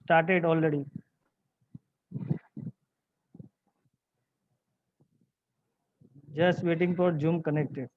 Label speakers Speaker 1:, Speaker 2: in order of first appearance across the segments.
Speaker 1: Started already. Just waiting for Zoom connected.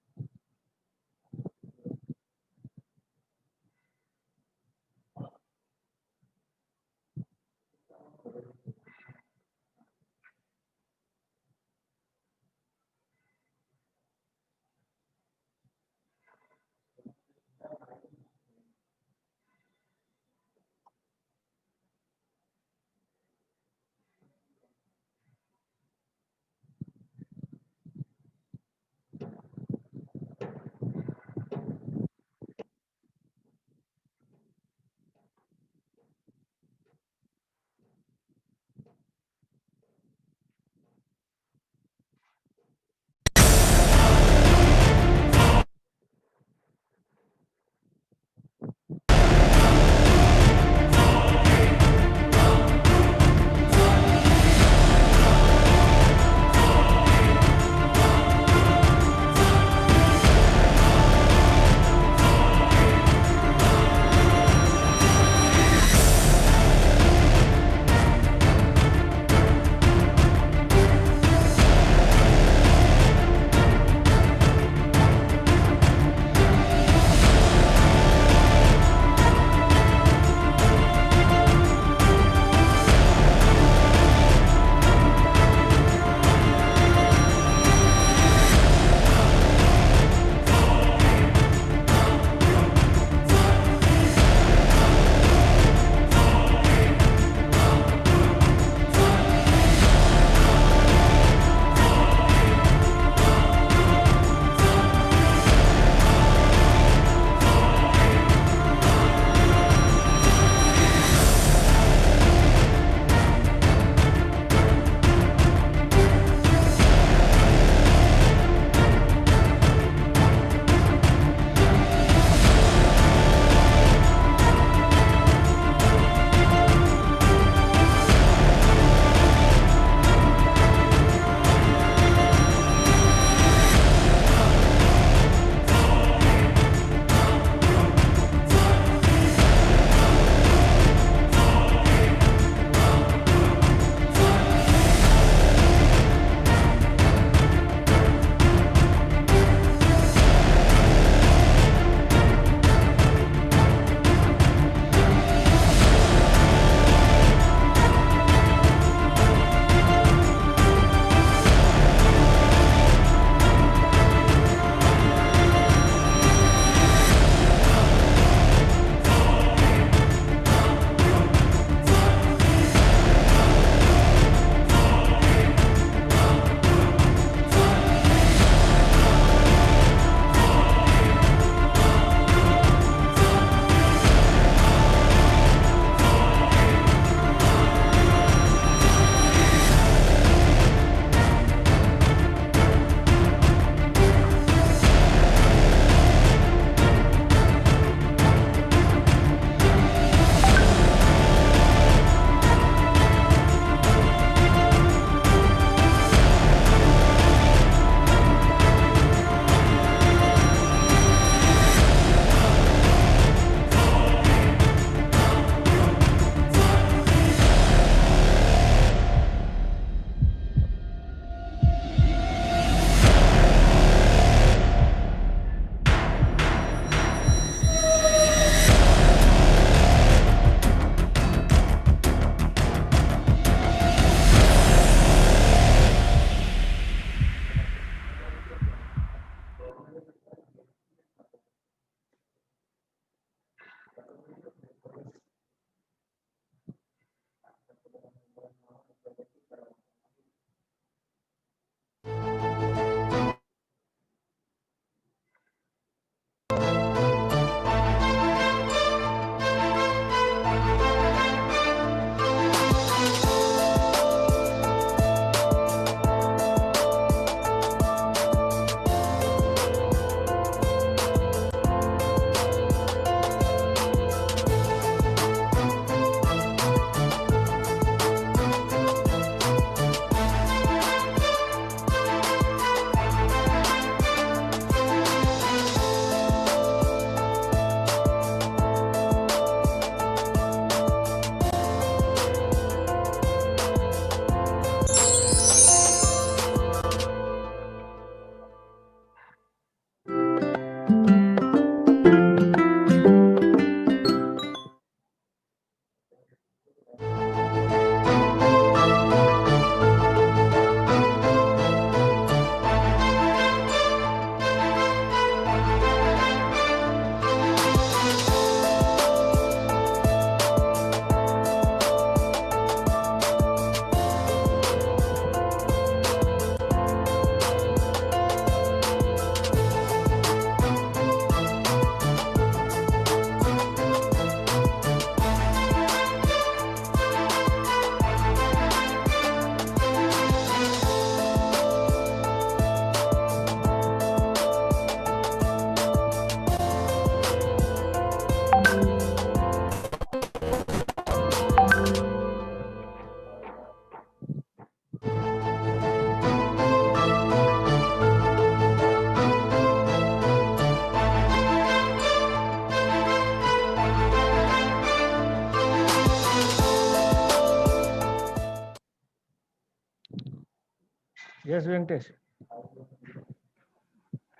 Speaker 1: Yes, Venkatesh.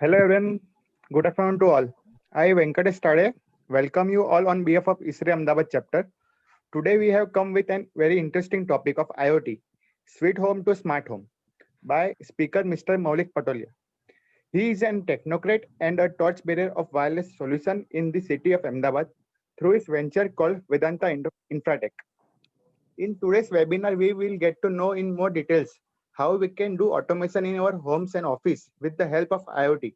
Speaker 2: Hello everyone, good afternoon to all. I Venkatesh Tade welcome you all on behalf of ISRE Ahmedabad chapter. Today we have come with a very interesting topic of IoT, Sweet Home to Smart Home, by speaker Mr. Maulik Patolia. He is an technocrat and a torchbearer of wireless solution in the city of Ahmedabad through his venture called Vedanta Infratech. In today's webinar, we will get to know in more details how we can do automation in our homes and office with the help of IoT.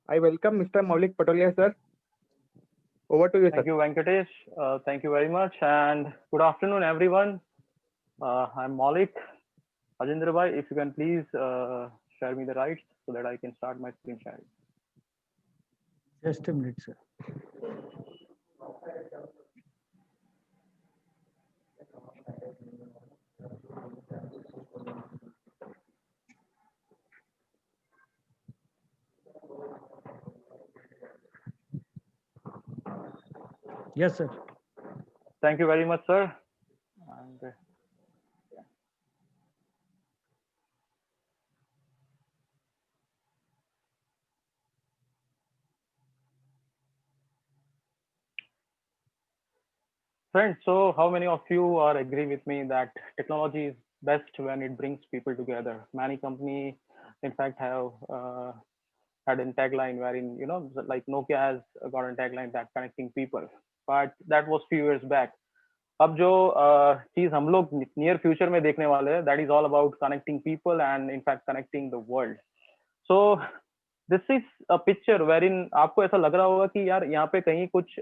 Speaker 2: I welcome Mr. Maulik Patolia, sir. Over to you, sir.
Speaker 3: Thank you, Venkatesh. Thank you very much, and good afternoon, everyone. I'm Maulik. Ajendra bhai, if you can please share me the rights so that I can start my screen sharing.
Speaker 1: Just a minute, sir. Yes, sir.
Speaker 3: Thank you very much, sir. And, friends, so how many of you are agree with me that technology is best when it brings people together? Many companies, in fact, have had a tagline wherein like Nokia has got a tagline that connecting people, but that was few years back. अब जो चीज हम लोग near future में देखने वाले हैं that is all about connecting people and in fact connecting the world so this is a picture wherein आपको ऐसा लग रहा होगा कि यार यहाँ पे कहीं कुछ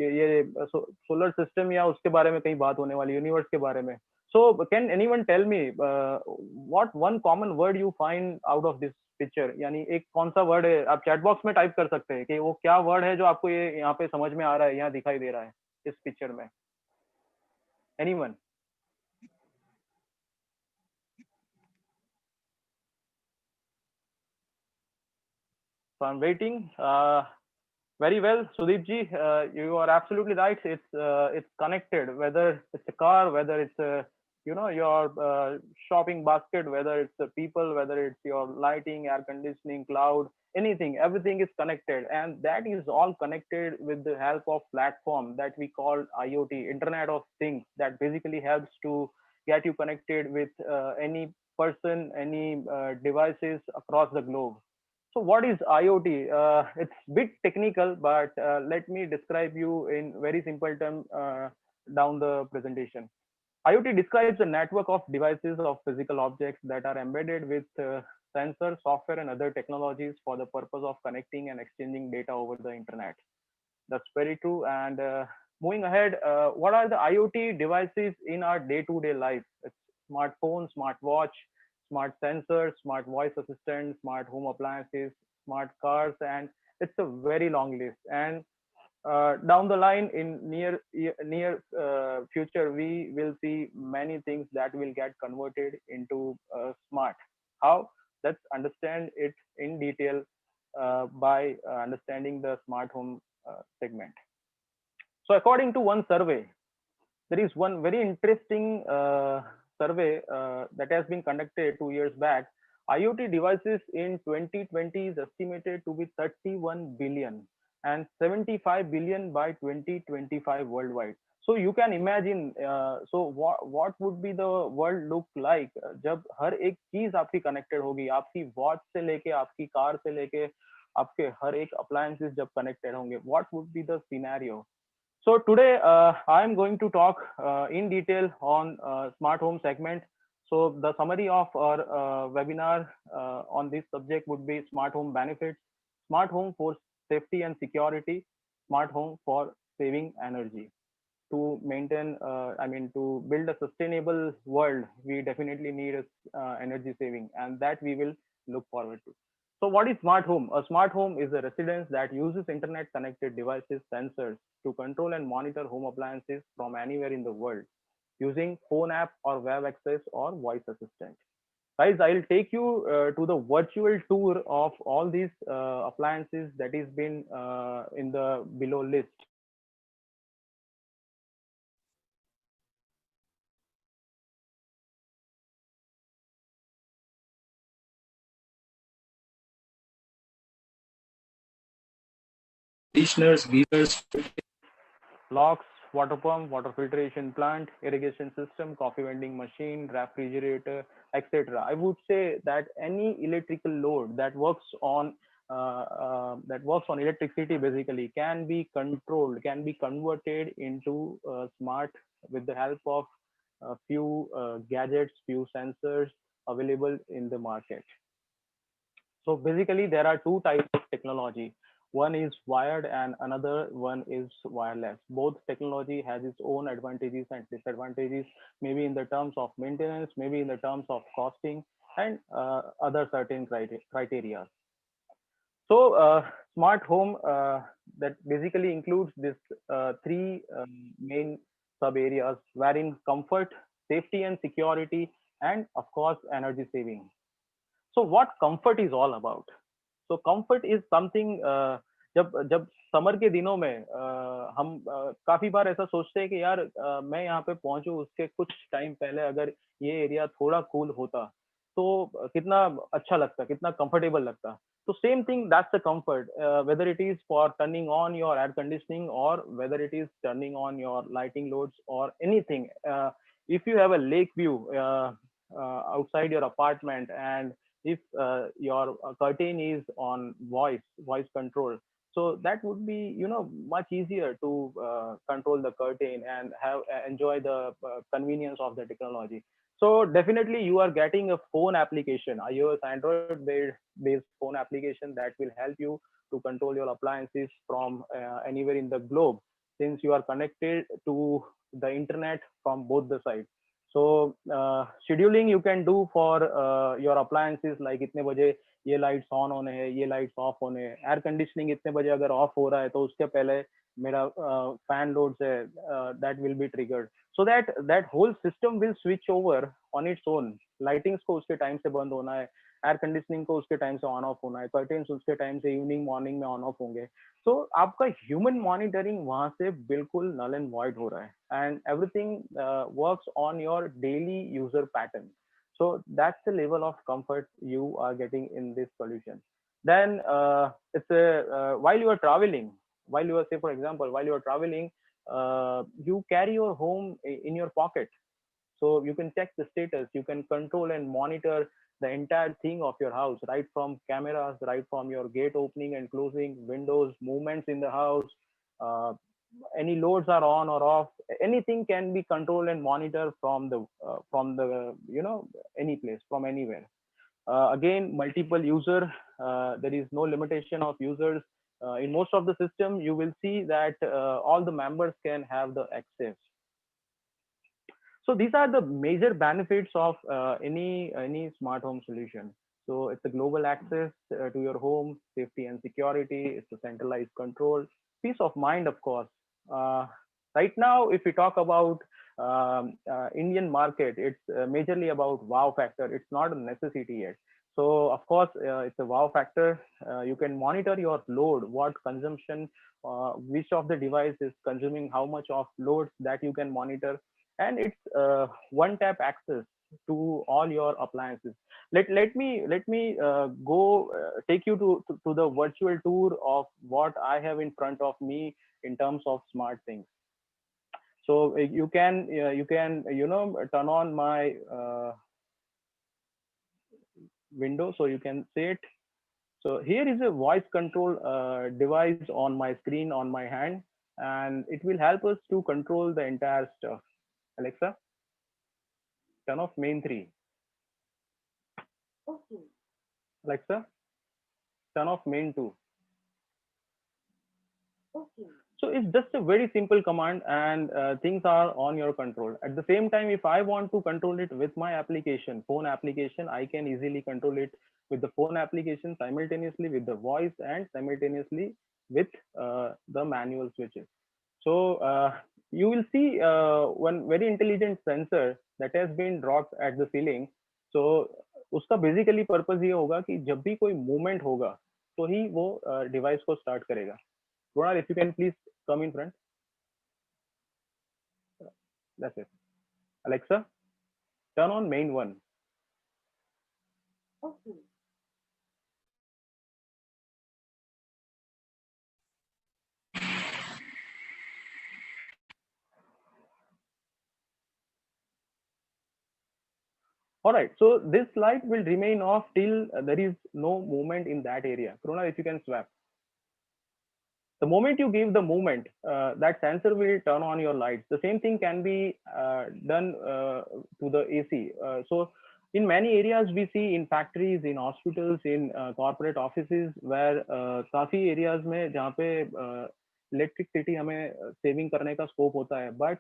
Speaker 3: ये सोलर सिस्टम या उसके बारे में कहीं बात होने वाली यूनिवर्स के बारे में so can anyone tell me what one common word you find out of this picture यानी एक कौन सा वर्ड है आप चैट बॉक्स में टाइप कर सकते हैं कि वो क्या वर्ड है जो आपको ये यहाँ पे समझ में आ रहा है यहाँ दिखाई दे रहा है इस पिक्चर में anyone so I'm waiting very well Sudeep ji you are absolutely right it's connected whether it's a car whether it's a your shopping basket whether it's the people whether it's your lighting air conditioning cloud anything everything is connected and that is all connected with the help of platform that we call IoT internet of things that basically helps to get you connected with any person any devices across the globe. So what is IoT? It's bit technical, but let me describe you in very simple term down the presentation. IoT describes a network of devices of physical objects that are embedded with sensors, software, and other technologies for the purpose of connecting and exchanging data over the internet. That's very true. And moving ahead, what are the IoT devices in our day-to-day life? It's smartphone, smartwatch, smart sensors, smart voice assistant, smart home appliances, smart cars, and it's a very long list. And down the line in near future, we will see many things that will get converted into smart. How? Let's understand it in detail by understanding the smart home segment. So according to one survey, there is one very interesting survey that has been conducted 2 years back. IoT devices in 2020 is estimated to be 31 billion and 75 billion by 2025 worldwide. So you can imagine so what would be the world look like जब हर एक चीज आपकी connected होगी आपकी watch से लेके आपकी car से लेके आपके हर एक appliances जब connected होंगे what would be the scenario. So today I am going to talk in detail on smart home segment. So the summary of our webinar on this subject would be smart home benefits, smart home for safety and security, smart home for saving energy. To maintain, to build a sustainable world, we definitely need energy saving, and that we will look forward to. So what is smart home? A smart home is a residence that uses internet connected devices, sensors to control and monitor home appliances from anywhere in the world using phone app or web access or voice assistant. Guys, I'll take you to the virtual tour of all these appliances that is been in the below list.
Speaker 4: conditioners, geysers,
Speaker 3: locks, water pump, water filtration plant, irrigation system, coffee vending machine, refrigerator, etc. I would say that any electrical load that works on electricity basically can be controlled, can be converted into smart with the help of a few gadgets, few sensors available in the market. So basically, there are two types of technology. One is wired and another one is wireless. Both technology has its own advantages and disadvantages, maybe in the terms of maintenance, maybe in the terms of costing, and other certain criteria. So smart home that basically includes this three main sub areas, wherein comfort, safety and security, and of course energy saving. So what comfort is all about? So comfort is something जब जब summer के दिनों में हम काफी बार ऐसा सोचते हैं कि यार मैं यहाँ पे पहुंचूं उसके कुछ टाइम पहले अगर ये एरिया थोड़ा कूल होता तो कितना अच्छा लगता, कितना कंफर्टेबल लगता. तो same thing that's the comfort, whether it is for turning on your air conditioning or whether it is turning on your lighting loads or anything. If you have a lake view outside your apartment, and if your curtain is on voice control, so that would be much easier to control the curtain and have enjoy the convenience of the technology. So definitely you are getting a phone application, iOS Android based phone application that will help you to control your appliances from anywhere in the globe, since you are connected to the internet from both the sides. So scheduling you can do for your appliances, like इतने बजे ये lights on होने हैं, ये lights off होने हैं. Air conditioning इतने बजे अगर ऑफ हो रहा है तो उसके पहले मेरा फैन लोड से that will be triggered, so that that whole system will switch over on its own. Lightings को उसके टाइम से बंद होना है, एयर कंडीशनिंग को उसके टाइम से ऑन ऑफ होना है, कर्टेन्स उसके टाइम से इवनिंग मॉर्निंग में ऑन ऑफ होंगे. तो आपका ह्यूमन मॉनिटरिंग वहां से बिल्कुल नल एंड वॉइड हो रहा है, and everything works on your daily user pattern. So that's the level of comfort you are getting in this solution. Then it's a while you are traveling, while you are, say for example, while you are traveling, you carry your home in your pocket, so you can check the status, you can control and monitor the entire thing of your house, right from cameras, right from your gate opening and closing, windows movements in the house, uh, any loads are on or off, anything can be controlled and monitored from the any place, from anywhere. Again, multiple user, there is no limitation of users. In most of the system you will see that all the members can have the access. So these are the major benefits of any smart home solution. So it's a global access to your home, safety and security, it's a centralized control, peace of mind, of course. uh, right now if we talk about Indian market, it's majorly about wow factor, it's not a necessity yet. So of course it's a wow factor. You can monitor your load, what consumption, which of the device is consuming how much of loads, that you can monitor. And it's one tap access to all your appliances. Let me go take you to the virtual tour of what I have in front of me in terms of smart things. So you can turn on my window so you can see it. So here is a voice control device on my screen on my hand, and it will help us to control the entire stuff. Alexa, turn off main 3.
Speaker 5: Okay.
Speaker 3: Alexa, turn off main 2.
Speaker 5: Okay.
Speaker 3: So it's just a very simple command, and things are on your control. At the same time, if I want to control it with my application, phone application, I can easily control it with the phone application, simultaneously with the voice, and simultaneously with the manual switches. So you will see one very intelligent sensor that has been dropped at the ceiling. So उसका basically purpose ये होगा कि जब भी कोई movement होगा तो ही वो device को start करेगा. Kunal, if you can please come in front. That's it. Alexa, turn on main 1.
Speaker 5: Okay.
Speaker 3: All right, so this light will remain off till there is no movement in that area. Krona, if you can swap. The moment you give the movement, that sensor will turn on your lights. The same thing can be done to the AC. So in many areas we see, in factories, in hospitals, in corporate offices, where काफी areas में जहाँ पे electricity हमें saving करने का scope होता है, but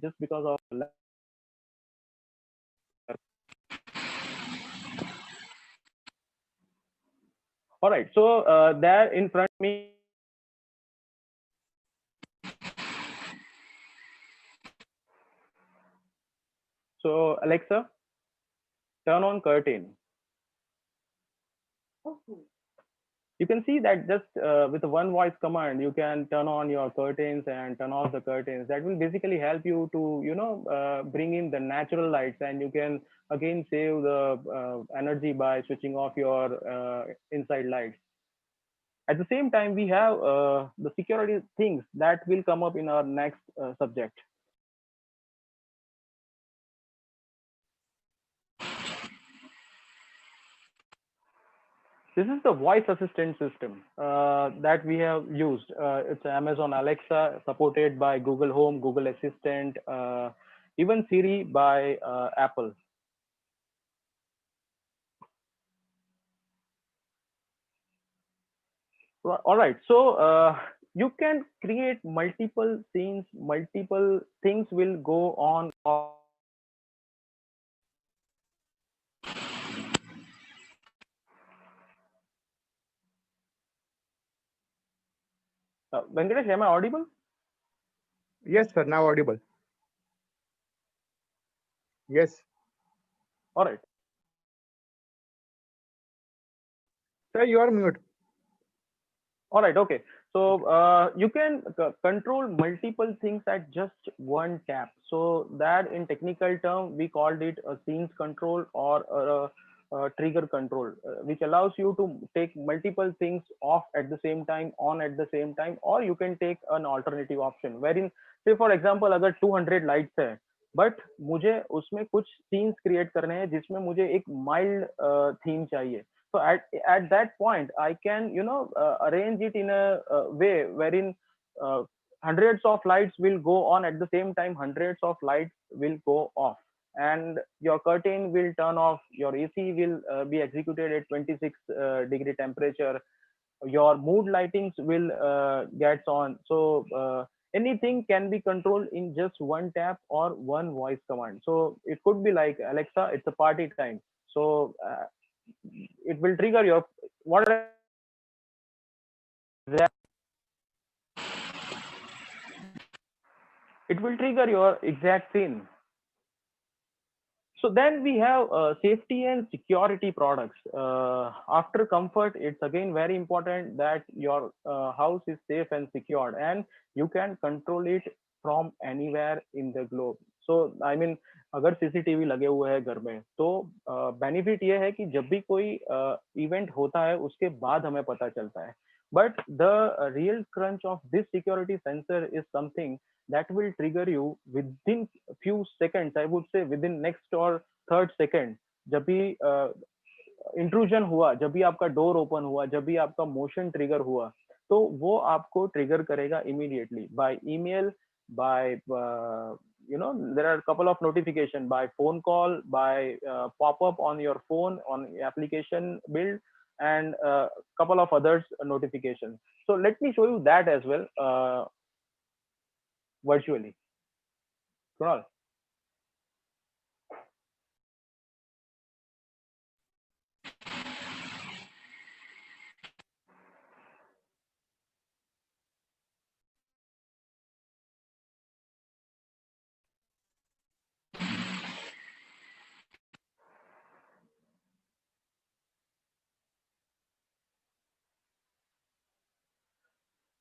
Speaker 3: just because of all right, so there in front of me, so Alexa, turn on curtain. You can see that just with a one voice command, you can turn on your curtains and turn off the curtains. That will basically help you to, bring in the natural lights, and you can again save the energy by switching off your inside lights. At the same time, we have the security things that will come up in our next subject. This is the voice assistant system that we have used. It's Amazon Alexa, supported by Google Home, Google Assistant, even Siri by Apple. All right, so you can create multiple scenes, multiple things will go on. Venkatesh, am I audible?
Speaker 2: Yes, sir. Now audible. Yes.
Speaker 3: All right.
Speaker 2: Sir, you are mute.
Speaker 3: All right, okay. So you can control multiple things at just one tap. So that in technical term, we called it a scenes control or a trigger control, which allows you to take multiple things off at the same time, on at the same time, or you can take an alternative option wherein, say for example, अगर 200 lights है, but मुझे उसमें कुछ scenes create करने हैं जिसमें मुझे एक mild theme चाहिए. So at that point, I can arrange it in a way wherein hundreds of lights will go on at the same time, hundreds of lights will go off, and your curtain will turn off, your AC will be executed at 26 degree temperature, your mood lightings will gets on. So anything can be controlled in just one tap or one voice command. So it could be like, Alexa, it's a party time. So it will trigger your what it will trigger your exact scene. So then we have safety and security products. After comfort, it's again very important that your house is safe and secured, and you can control it from anywhere in the globe. So I mean, अगर CCTV लगे हुए हैं घर में, तो benefit ये है कि जब भी कोई इवेंट होता है उसके बाद हमें पता चलता है. But the real crunch of this security sensor is something that will trigger you within few seconds. I would say within next or third second. जब भी इंट्रूजन हुआ, जब भी आपका डोर ओपन हुआ, जब भी आपका मोशन ट्रिगर हुआ, तो वो आपको ट्रिगर करेगा immediately by email, by there are a couple of notification by phone call, by pop up on your phone on application build, and couple of others notifications. So let me show you that as well virtually. Kunal.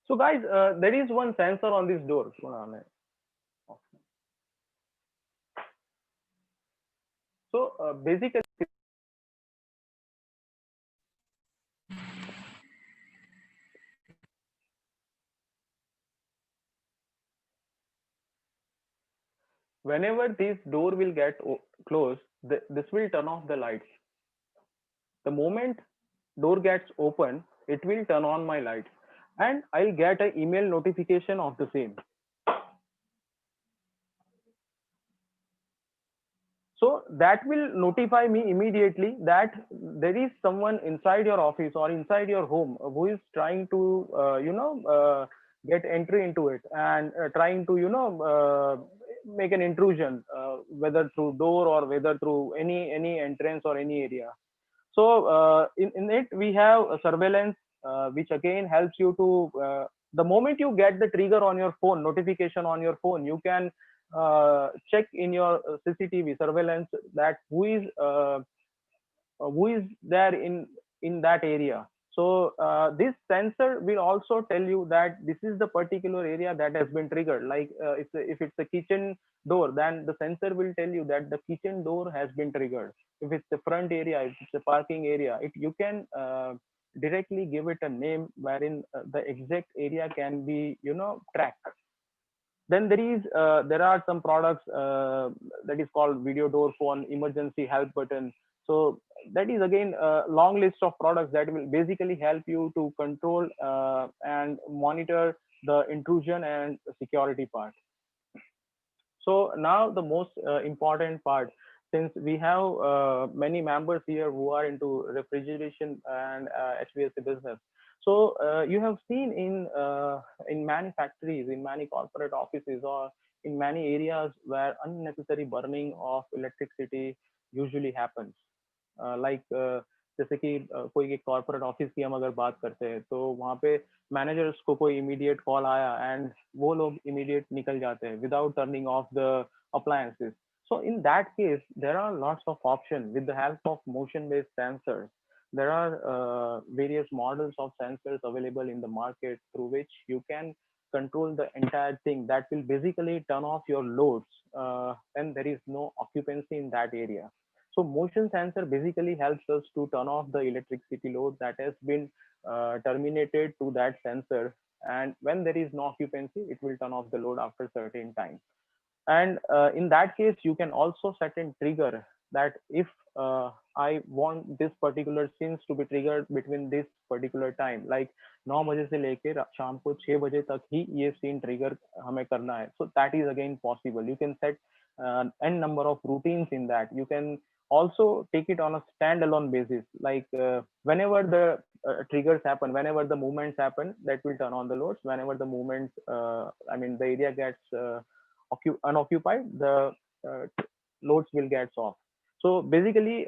Speaker 3: So guys, there is one sensor on this door. So basically, whenever this door will get closed, this will turn off the lights. The moment door gets open, it will turn on my lights, and I'll get an email notification of the same. So that will notify me immediately that there is someone inside your office or inside your home who is trying to get entry into it, and trying to make an intrusion, whether through door or whether through any entrance or any area. So in it we have a surveillance, which again helps you to, the moment you get the trigger on your phone, notification on your phone, you can check in your CCTV surveillance that who is there in that area. So this sensor will also tell you that this is the particular area that has been triggered. Like if it's a kitchen door, then the sensor will tell you that the kitchen door has been triggered. If it's the front area, if it's a parking area, you can directly give it a name wherein the exact area can be tracked. Then there are some products that is called video door phone, emergency help button. So that is again a long list of products that will basically help you to control and monitor the intrusion and security part. So now the most important part, since we have many members here who are into refrigeration and HVAC business. So you have seen in many factories, in many corporate offices, or in many areas where unnecessary burning of electricity usually happens. Like जैसे कि कोई एक corporate office की हम अगर बात करते हैं, तो वहाँ पे मैनेजर्स को कोई इमीडिएट कॉल आया एंड वो लोग इमीडिएट निकल जाते हैं without turning of the appliances. So in that case, there are lots of options with the help of motion-based sensors. There are various models of sensors available in the market through which you can control the entire thing. That will basically turn off your loads when there is no occupancy in that area. So motion sensor basically helps us to turn off the electricity load that has been terminated to that sensor. And when there is no occupancy, it will turn off the load after certain time. And in that case, you can also set a trigger that if I want this particular scenes to be triggered between this particular time, like 9 बजे से लेके शाम को 6 बजे तक ही ये scene trigger हमें करना है. So that is again possible. You can set n number of routines in that. You can also take it on a standalone basis, like whenever the triggers happen, whenever the movements happen, that will turn on the loads. Whenever the movements, the area gets unoccupied, the loads will get off. So basically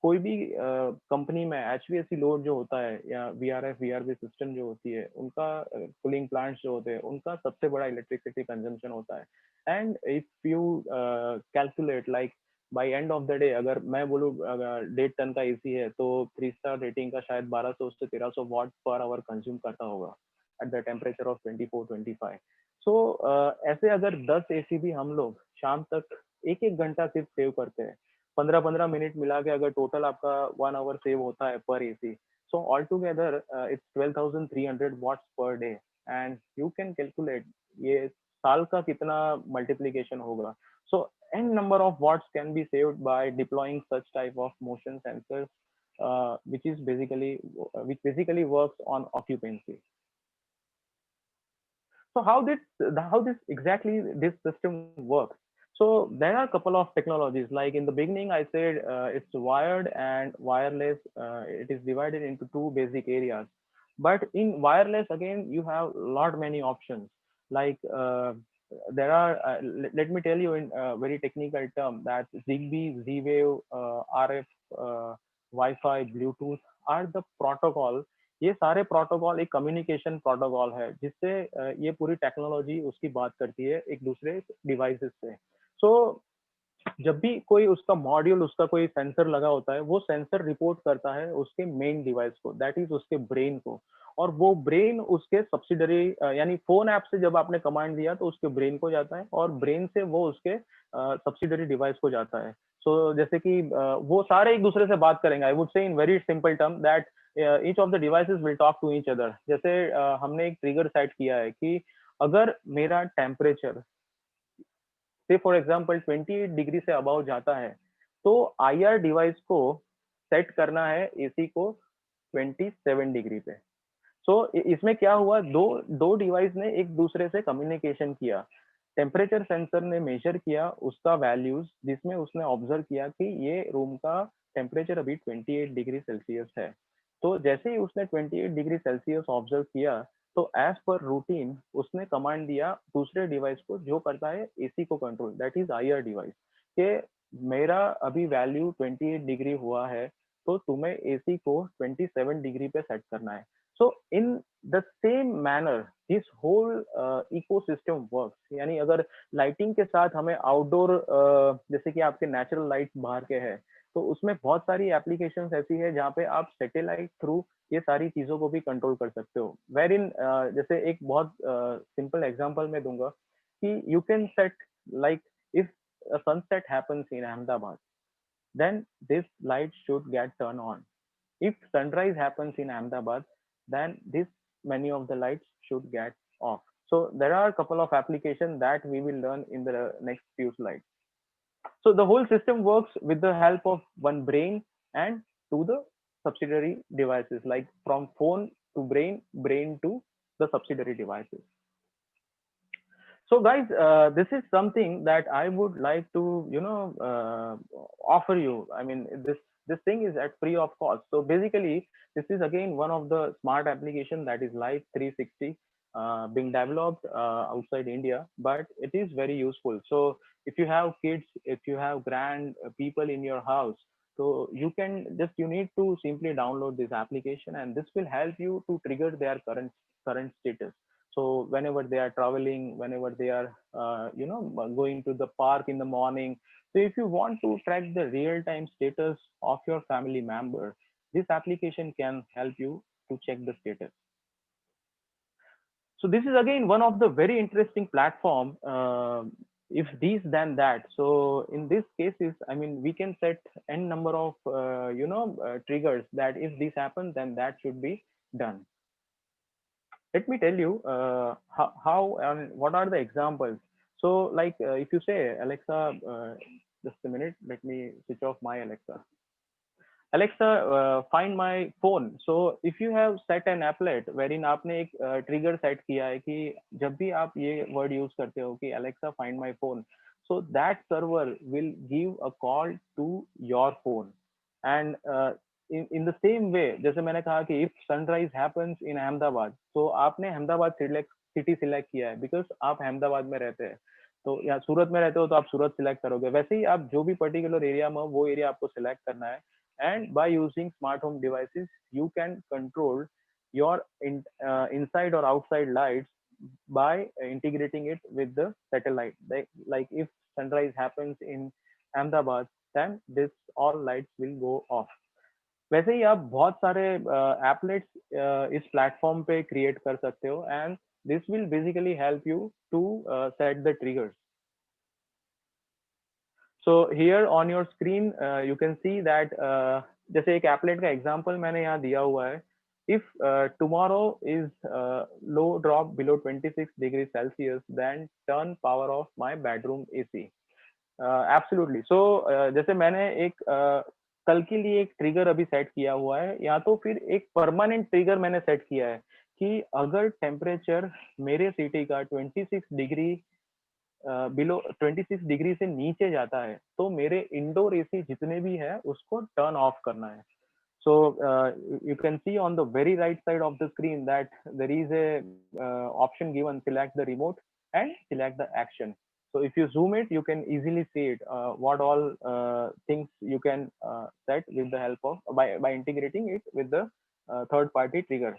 Speaker 3: कोई भी company में HVAC load जो होता है या VRF VRV system जो होती है, उनका कूलिंग प्लांट्स जो होते हैं, उनका सबसे बड़ा इलेक्ट्रिसिटी कंजम्पशन होता है. And if you calculate like by end of the day, अगर मैं बोलूँ 1.5 टन का एसी है, तो 3 स्टार रेटिंग का शायद 1200 से 1300 वाट पर आवर कंज्यूम करता होगा एट द टेम्परेचर ऑफ 24-25. सो ऐसे अगर 10 एसी भी हम लोग शाम तक एक एक घंटा सिर्फ सेव करते हैं, 15-15 मिनट मिला के अगर टोटल आपका 1 आवर सेव होता है पर AC, so all together it's 12,300 watts per day. And you can calculate ये साल का कितना मल्टीप्लीकेशन होगा. सो n number of watts can be saved by deploying such type of motion sensors, which basically works on occupancy. So how this exactly this system works? So there are a couple of technologies. Like in the beginning, I said it's wired and wireless. It is divided into two basic areas. But in wireless, again, you have lot many options. Like there are. Let me tell you in a very technical term that Zigbee, Z-Wave, RF, Wi-Fi, Bluetooth are the protocol. ये सारे protocol एक communication protocol है जिससे ये पूरी technology उसकी बात करती है एक दूसरे डिवाइसेस से. सो जब भी कोई उसका मॉड्यूल, उसका कोई सेंसर लगा होता है, वो सेंसर रिपोर्ट करता है उसके मेन डिवाइस को, दैट इज उसके ब्रेन को. और वो ब्रेन उसके सब्सिडरी यानी फोन ऐप से जब आपने कमांड दिया तो उसके ब्रेन को जाता है, और ब्रेन से वो उसके सब्सिडरी डिवाइस को जाता है. सो जैसे कि वो सारे एक दूसरे से बात करेंगे. I would say in very simple term that each of the devices will talk to each other. जैसे हमने एक ट्रिगर सेट किया है कि अगर मेरा टेम्परेचर से फॉर एग्जांपल 28 डिग्री से अबाव जाता है, तो आईआर डिवाइस को सेट करना है एसी को 27 डिग्री पे। सो इसमें क्या हुआ, दो दो डिवाइस ने एक दूसरे से कम्युनिकेशन किया। टेम्परेचर सेंसर ने मेजर किया उसका वैल्यूज, जिसमें उसने ऑब्जर्व किया कि ये रूम का टेम्परेचर अभी 28 डिग्री सेल्सियस है। तो जैसे ही उसने 28 डिग्री सेल्सियस ऑब्जर्व किया, तो एज पर रूटीन उसने कमांड दिया दूसरे डिवाइस को जो करता है एसी को control, that is IR device, कि मेरा अभी वैल्यू 28 डिग्री हुआ है, तो तुम्हें एसी को 27 डिग्री पे सेट करना है। So in the same manner this whole ecosystem works. यानी अगर लाइटिंग के साथ हमें आउटडोर जैसे कि आपके नेचुरल लाइट बाहर के हैं, तो उसमें बहुत सारी एप्लीकेशंस ऐसी है जहाँ पे आप सैटेलाइट थ्रू ये सारी चीजों को भी कंट्रोल कर सकते हो। वेर इन जैसे एक बहुत सिंपल एग्जांपल मैं दूंगा कि you can set like if sunset happens in Ahmedabad, then this light should get turned on. If sunrise happens in Ahmedabad, then this many of the lights should get off. So there are a couple of applications that we will learn in the next few slides. So the whole system works with the help of one brain and to the subsidiary devices, like from phone to brain, brain to the subsidiary devices. So guys, this is something that I would like to offer you. I mean, this thing is at free of cost. So basically this is again one of the smart application that is live 360, being developed outside India, but it is very useful. So if you have kids, if you have grand people in your house, so you need to simply download this application, and this will help you to trigger their current status. So whenever they are traveling, whenever they are going to the park in the morning, so if you want to track the real time status of your family member, this application can help you to check the status. So this is again one of the very interesting platform, if this then that. So in this cases, I mean, we can set n number of triggers that if this happens then that should be done. Let me tell you how and what are the examples. So like if you say Alexa, just a minute, let me switch off my Alexa. Alexa, find my phone. So if you have set an applet wherein आपने एक trigger set किया है कि जब भी आप ये word use करते हो कि Alexa find my phone, so that server will give a call to your phone. And in the same way, जैसे मैंने कहा कि if sunrise happens in Ahmedabad, so आपने अहमदाबाद सिटी सिलेक्ट किया है बिकॉज आप अहमदाबाद में रहते हैं, तो या सूरत में रहते हो तो आप सूरत सिलेक्ट करोगे। वैसे ही आप जो भी पर्टिकुलर एरिया में हो वो एरिया आपको सिलेक्ट करना है, and by using smart home devices you can control your inside or outside lights by integrating it with the satellite. Like if sunrise happens in Ahmedabad, then this all lights will go off. वैसे ही आप बहुत सारे एप्लेट्स इस platform पे create कर सकते हो, and this will basically help you to set the triggers. So here on your screen you can see that जैसे एक एप्लेट का एग्जांपल मैंने यहाँ दिया हुआ है. If tomorrow is low drop below 26 degrees Celsius, then turn power off my bedroom AC. Absolutely. So जैसे मैंने एक कल के लिए एक ट्रिगर अभी सेट किया हुआ है, या तो फिर एक परमानेंट ट्रिगर मैंने सेट किया है कि अगर टेम्परेचर मेरे सिटी का 26 डिग्री बिलो 26 डिग्री से नीचे जाता है, तो मेरे इंडोर एसी जितने भी है उसको टर्न ऑफ करना है. So you can see on the very right side of the screen that there is a option given, select the remote and select the action. So if you zoom it, you can easily see it, what all things you can set with the help of by integrating it with the third party trigger.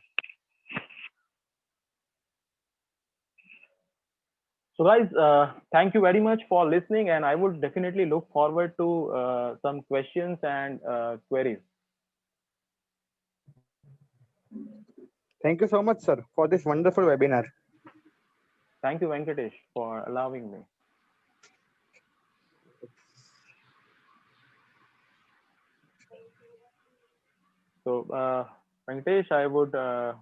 Speaker 3: So guys, thank you very much for listening, and I would definitely look forward to some questions and queries.
Speaker 2: Thank you so much, sir, for this wonderful webinar.
Speaker 3: Thank you, Venkatesh, for allowing me. So, Venkatesh, I would, I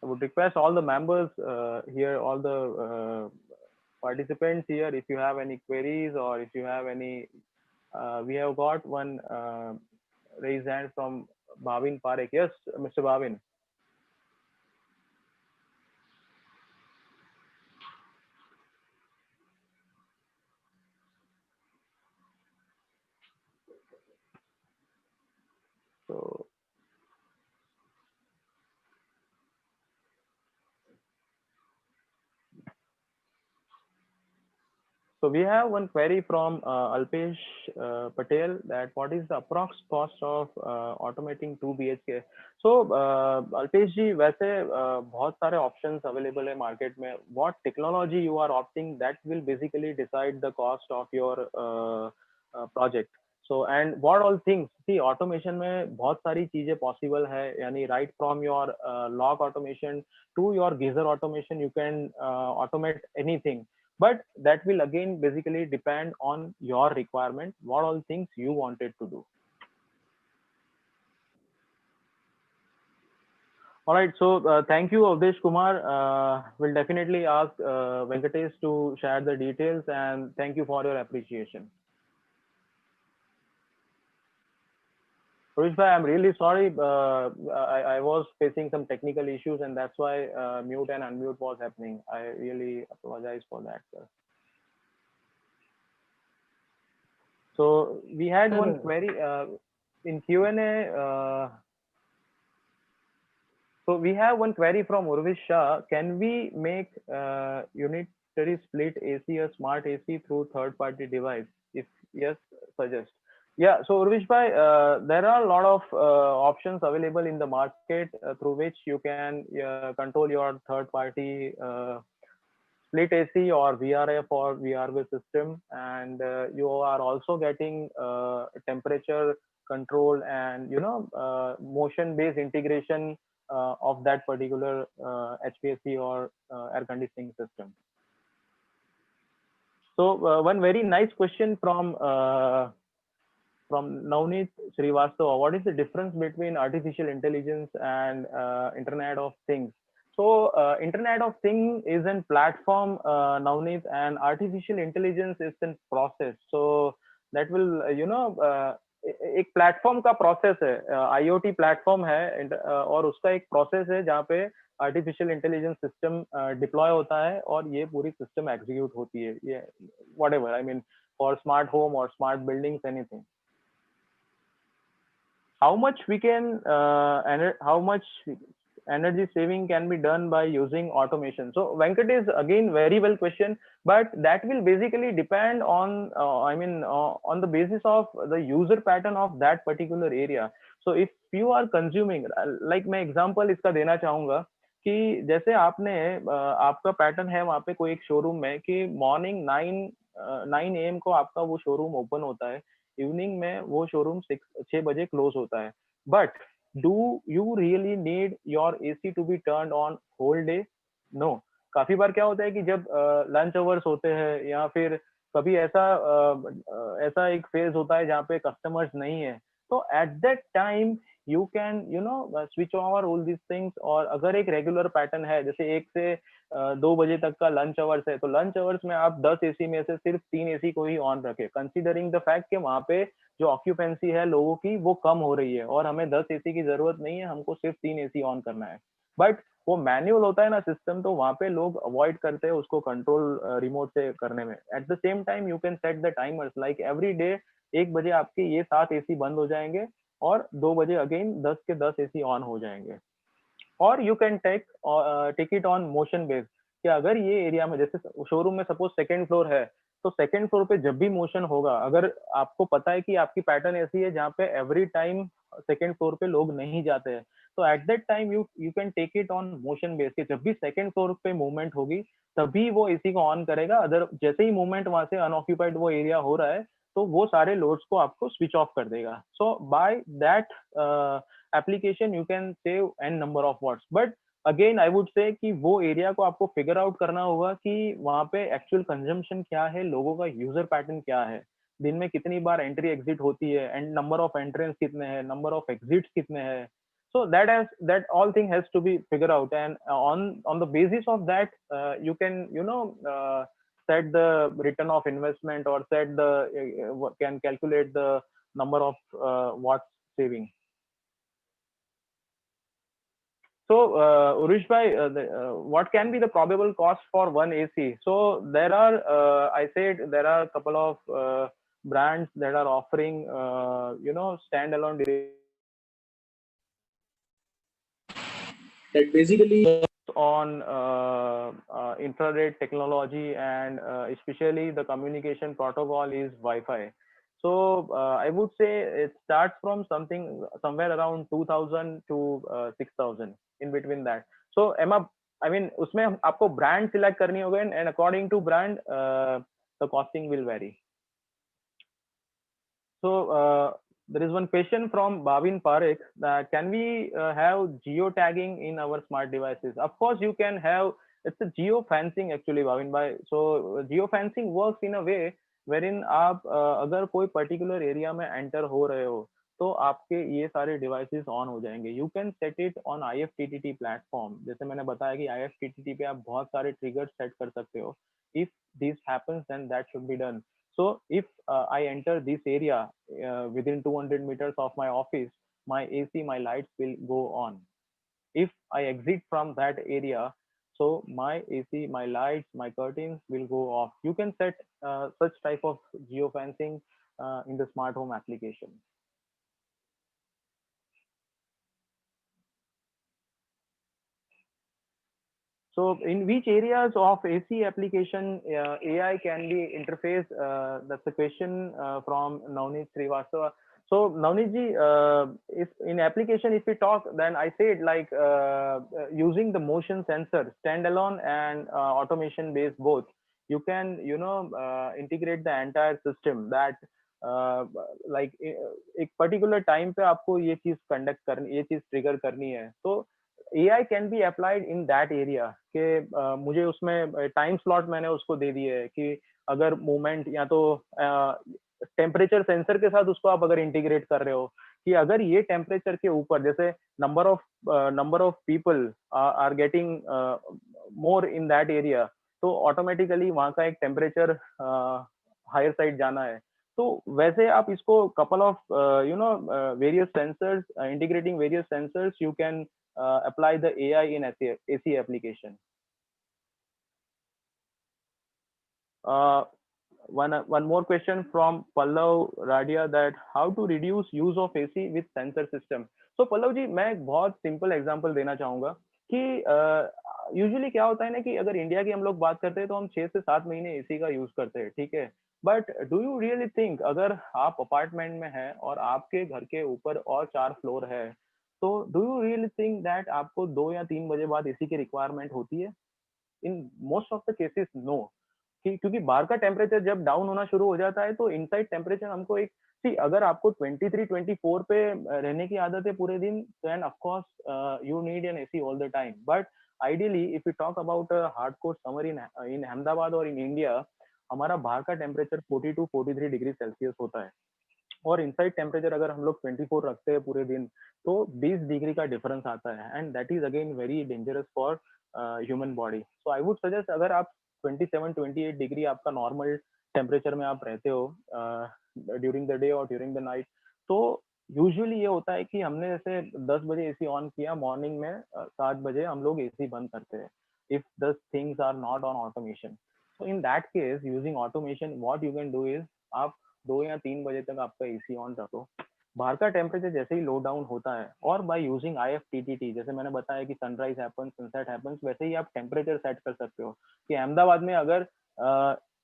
Speaker 3: would request all the members here, all the participants here, if you have any queries or if you have any, we have got one raised hand from Bhavin Parekh. Yes, Mr. Bhavin. So So we have one query from Alpesh Patel, that what is the approx cost of automating 2 BHK? So Alpesh ji, वैसे बहुत सारे options available है market में. What technology you are opting, that will basically decide the cost of your project. So and what all things, see automation में बहुत सारी चीजें possible है, यानी right from your log automation to your geyser automation, you can automate anything. But that will again basically depend on your requirement, what all things you wanted to do. All right, so thank you, Avdesh Kumar. We'll definitely ask Venkatesh to share the details, and thank you for your appreciation. Purush bhai, I'm really sorry. I was facing some technical issues, and that's why mute and unmute was happening. I really apologize for that, sir. So we had one query in Q&A. So we have one query from Urvish Shah. Can we make unitary split AC a smart AC through third-party device? If yes, suggest. Yeah. So Urvish bhai, there are a lot of options available in the market through which you can control your third-party split AC or VRF or VRV system, and you are also getting temperature control and motion based integration of that particular HVAC or air conditioning system. So one very nice question from Navneet Srivastava. What is the difference between artificial intelligence and Internet of Things? So Internet of Things is a platform, Navneet, and artificial intelligence is a process. So that will, एक platform का process है, IoT platform है और उसका एक process है जहाँ पे आर्टिफिशियल इंटेलिजेंस सिस्टम डिप्लॉय होता है और ये पूरी सिस्टम एग्जीक्यूट होती है, ये whatever, I mean for smart home और smart buildings, anything. How much we can how much energy saving can be done by using automation? So Venkat is again very well question, but that will basically depend on on the basis of the user pattern of that particular area. So if you are consuming, like मैं example इसका देना चाहूंगा कि जैसे आपने आपका pattern है वहां पे कोई एक शोरूम में कि मॉर्निंग 9 AM को आपका वो शोरूम ओपन होता है, इवनिंग में वो शोरूम 6 बजे क्लोज होता है. But do you really need your AC to be turn on whole day? No. काफी बार क्या होता है कि जब लंच अवर्स होते हैं या फिर कभी ऐसा एक फेज होता है जहाँ पे कस्टमर्स नहीं है, तो at that time you can switch over all this things. और अगर एक रेगुलर पैटर्न है, जैसे 1 से 2 बजे तक का लंच अवर्स है, तो लंच अवर्स में आप 10 एसी में से सिर्फ 3 एसी को ही ऑन रखें, कंसीडरिंग द फैक्ट कि वहां पे जो ऑक्यूपेंसी है लोगों की वो कम हो रही है और हमें 10 एसी की जरूरत नहीं है, हमको सिर्फ 3 एसी ऑन करना है. बट वो मैनुअल होता है ना सिस्टम, तो वहां पे लोग अवॉइड करते हैं उसको कंट्रोल रिमोट से करने में. At the same time you can set the timers, like every day 1 बजे आपके ये 7 एसी बंद हो जाएंगे और 2 बजे अगेन 10 के 10 एसी ऑन हो जाएंगे. और you can take it on motion base, कि अगर ये एरिया में, जैसे शोरूम में सपोज सेकंड फ्लोर है, तो सेकंड फ्लोर पे जब भी मोशन होगा, अगर आपको पता है कि आपकी पैटर्न ऐसी है जहाँ पे एवरी टाइम सेकंड फ्लोर पे लोग नहीं जाते हैं, तो at that time you can take it on motion base, कि जब भी सेकंड फ्लोर पे मूवमेंट होगी तभी वो एसी को ऑन करेगा. अदर जैसे ही मूवमेंट वहां से अनऑक्यूपाइड वो एरिया हो रहा है, तो वो सारे लोड्स को आपको स्विच ऑफ कर देगा. So by that application you can save an number of watts. But again I would say कि वो एरिया को आपको फिगर आउट करना होगा कि वहां पे एक्चुअल कंजम्पशन क्या है, लोगों का यूजर पैटर्न क्या है, दिन में कितनी बार एंट्री एग्जिट होती है, एंड नंबर ऑफ एंट्रेंस कितने हैं, नंबर ऑफ एग्जिट्स कितने हैं. So that all thing has to be figured out, and on the basis of that you can set the return of investment or set the can calculate the number of watts saving. So, Urush bhai, what can be the probable cost for one AC? So there are, I said there are a couple of brands that are offering, standalone
Speaker 4: that basically
Speaker 3: on infrared technology, and especially the communication protocol is Wi-Fi. So I would say it starts from something somewhere around 2000 to 6000 in between that. So Emma, I mean उसमें आपको brand select करनी होगी, and according to brand the costing will vary. So there is one question from Bhavin Parekh that can we have geo-tagging in our smart devices? Of course, you can have. It's a geo-fencing actually, Bhavin bhai. So geo-fencing works in a way wherein आप अगर कोई particular area में enter हो रहे हो तो आपके ये सारे devices on हो जाएंगे. You can set it on IFTTT platform. जैसे मैंने बताया कि IFTTT पे आप बहुत सारे triggers set कर सकते हो. If this happens, then that should be done. So if I enter this area within 200 meters of my office, my AC, my lights will go on. If I exit from that area, so my AC, my lights, my curtains will go off. You can set such type of geofencing in the smart home application. So in which areas of AC application AI can be interfaced? That's a question from Navneet Srivastava. So Navneet ji, if in application, if we talk, then I said like using the motion sensor, standalone and automation based both, you can, integrate the entire system that like एक particular time पे आपको ये चीज conduct करनी, ये चीज trigger करनी है. तो AI can be applied in that area कि मुझे उसमें टाइम स्लॉट मैंने उसको दे दिए है कि अगर मूवमेंट या तो टेम्परेचर सेंसर के साथ उसको आप अगर इंटीग्रेट कर रहे हो कि अगर ये टेम्परेचर के ऊपर जैसे number of people are getting more in that area तो ऑटोमेटिकली वहाँ का एक टेम्परेचर हायर साइड जाना है. तो वैसे आप इसको couple of various sensors integrating various sensors you can apply the AI in AC application. One more question from Pallav Radia that how to reduce use of AC with sensor system. So Pallav जी मैं एक बहुत simple example देना चाहूंगा कि usually क्या होता है ना कि अगर इंडिया की हम लोग बात करते हैं तो हम 6 से 7 महीने एसी का यूज करते हैं, ठीक है. But do you really think अगर आप अपार्टमेंट में हैं और आपके घर के ऊपर और 4 फ्लोर है तो do you really think that आपको 2 या 3 बजे बाद एसी की रिक्वायरमेंट होती है? In most of the cases no. क्योंकि बाहर का टेम्परेचर जब डाउन होना शुरू हो जाता है तो इनसाइड टेम्परेचर हमको एक अगर आपको 23 24 पे रहने की आदत है पूरे दिन then of course you need an AC all the time. But ideally if you talk about hardcore summer in Ahmedabad और इन इंडिया हमारा बाहर का टेम्परेचर 42 43 डिग्री सेल्सियस होता है और इनसाइड टेम्परेचर अगर हम लोग 24 रखते हैं पूरे दिन तो 20 डिग्री का डिफरेंस आता है and that is again very dangerous for human body. So I would suggest अगर आप 27 28 डिग्री आपका नॉर्मल टेम्परेचर में आप रहते हो ड्यूरिंग द डे और ड्यूरिंग द नाइट तो यूजुअली ये होता है कि हमने जैसे 10 बजे एसी ऑन किया मॉर्निंग में 7 बजे हम लोग एसी बंद करते हैं if the things are not on automation. So in that case using automation what you can do is आप 2 या 3 बजे तक आपका एसी ऑन रखो. बाहर का टेम्परेचर जैसे ही लो डाउन होता है और बाय यूजिंग IFTTT जैसे मैंने बताया कि सनराइज हैपेंस सनसेट हैपेंस वैसे ही आप टेम्परेचर सेट कर सकते हो कि अहमदाबाद में अगर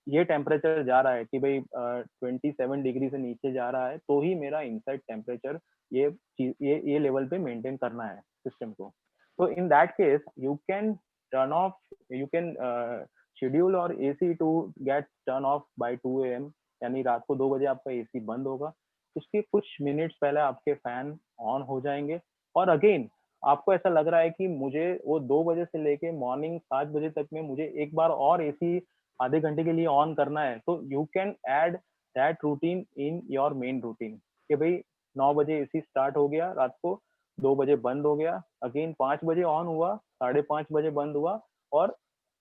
Speaker 3: ये टेम्परेचर जा रहा है कि भाई 27 डिग्री से नीचे जा रहा है तो ही मेरा इनसाइड टेम्परेचर ये लेवल पे मेंटेन करना है सिस्टम को. तो in that case you can turn off you can schedule और AC to get turn off by 2 AM यानी रात को 2 बजे आपका एसी बंद होगा उसके कुछ मिनट्स पहले आपके फैन ऑन हो जाएंगे और अगेन आपको ऐसा लग रहा है कि मुझे वो 2 बजे से लेके मॉर्निंग 7 बजे तक में मुझे एक बार और एसी आधे घंटे के लिए ऑन करना है तो you can add that routine in your main routine कि भाई 9 बजे एसी स्टार्ट हो गया रात को 2 बजे बंद हो गया अगेन 5 बजे ऑन हुआ 5:30 बजे बंद हुआ और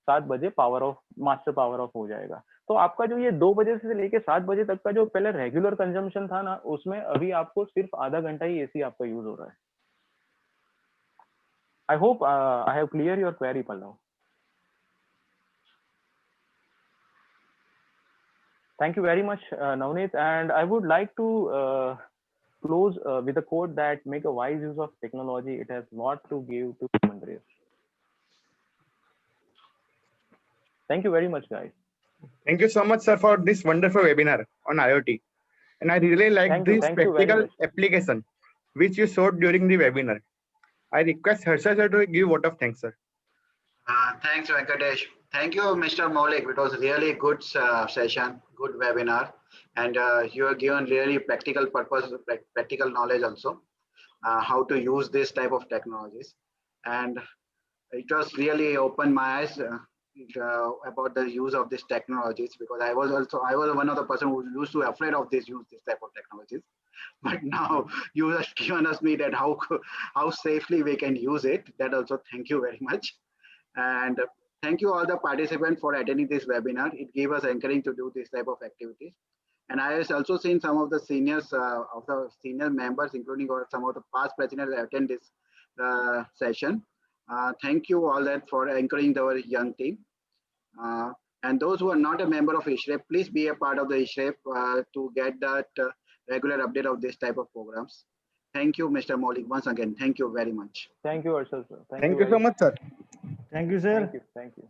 Speaker 3: 7 बजे मास्टर पावर ऑफ हो जाएगा। तो आपका जो ये 2 बजे से लेके 7 बजे तक का जो पहले रेगुलर कंजम्पशन था ना, उसमें अभी आपको सिर्फ आधा घंटा ही एसी आपका यूज हो रहा है। I hope I have clear your query Pallav. Thank you very much, Navneet, and I would like to close with a quote that make a wise use of technology. It has lot to give to human race. Thank you very much, guys.
Speaker 2: Thank you so much, sir, for this wonderful webinar on IoT. And I really like
Speaker 3: Thank you.
Speaker 2: this
Speaker 3: Thank you very
Speaker 2: practical
Speaker 3: much.
Speaker 2: application which you showed during the webinar. I request Harsha sir to give vote of thanks, sir.
Speaker 4: Thanks, Venkatesh. Thank you, Mr. Maulik. It was really good session, good webinar, and you have given really practical purpose, practical knowledge also, how to use this type of technologies. And it was really opened my eyes about the use of these technologies, because I was one of the person who used to afraid of this type of technologies. But now you have given us me that how safely we can use it. That also, thank you very much. And thank you all the participants for attending this webinar. It gave us encouraging to do this type of activities. And I have also seen some of the seniors, of the senior members, including some of the past presidents attend this session. Thank you all that for encouraging our young team. And those who are not a member of ISHREP, please be a part of the ISHREP to get that regular update of this type of programs. Thank you, Mr. Maulik. Once again, thank you very much.
Speaker 3: Thank you, Arshad sir.
Speaker 2: Thank you so much, sir.
Speaker 1: Thank you, sir.
Speaker 3: Thank you. Thank you.